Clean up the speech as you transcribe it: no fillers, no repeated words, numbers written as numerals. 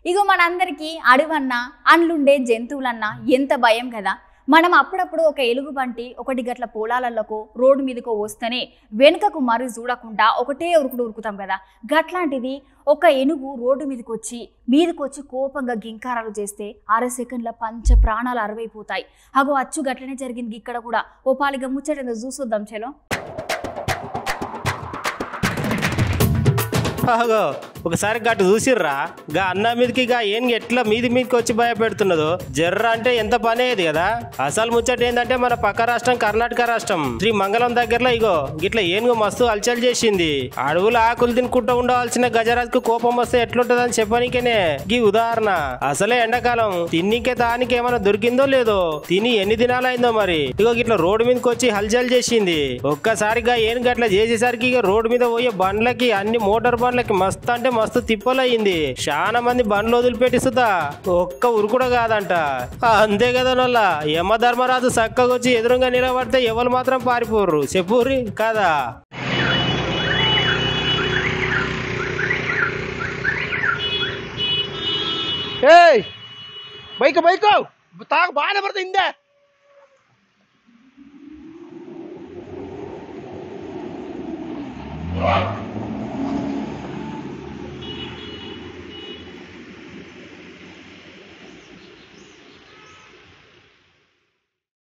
ఇగో మనందరికీ అడవన్నా అండ్లుండే జంతువులన్నా ఎంత భయం కదా. మనం అప్పుడప్పుడు ఒక ఎలుగుబంటి ఒకటి గట్ల పొలాలలోకో రోడ్డు మీదకో వస్తేనే వెనుకకు మరి చూడకుండా ఒకటే ఉరుకుతాం కదా. గట్లాంటిది ఒక ఏనుగు రోడ్డు మీదకొచ్చి కోపంగా గింకారాలు చేస్తే 6 సెకండ్ల పంచ ప్రాణాలు అరవైపోతాయి. అగో అచ్చు గట్లనే జరిగింది ఇక్కడ కూడా. ఓ పాలిగా ముచ్చట చూసొద్దాం చలో. ఒకసారి గట్టు చూసిర్రా గా అన్న మీదకి గా ఏనుగు ఎట్లా మీదకి వచ్చి భయపెడుతున్నదో. జర్ర అంటే ఎంత పని అయ్యేది కదా. అసలు ముచ్చట ఏంటంటే మన పక్క రాష్ట్రం కర్ణాటక రాష్ట్రం శ్రీ మంగళం దగ్గరలో ఇగో గిట్ల ఏనుగు మస్తు అల్చల్ చేసింది. అడవులు ఆకులు తినుకుంటూ ఉండవలసిన గజరాజ్కు కోపం వస్తే ఎట్లుంటదని చెప్పనీకేనే గీ ఉదాహరణ. అసలే ఎండాకాలం తిన్నికే తానికి ఏమైనా దొరికిందో లేదో, తిని ఎన్ని దినాలైందో మరి. ఇగో గిట్ల రోడ్డు మీదకి వచ్చి హల్చల్ చేసింది. ఒక్కసారిగా ఏనుగు అట్లా చేసేసరికి ఇక రోడ్డు మీద పోయే బండ్లకి అన్ని మోటార్ బండ్లకి మస్తు అంటే మస్తు తిప్పలయ్యింది. చాలా మంది బండ్లు వదిలిపెట్టిస్తుందా ఒక్క ఉరుకుడ కాదంట. అంతే కదా నల్ల యమధర్మరాజు చక్కగా వచ్చి ఎదురుగా నిలబడితే ఎవరు మాత్రం పారిపోరు చెప్పుర్రి కదా. బైక్ తాగ బాగానే పడుతుంది ఇందే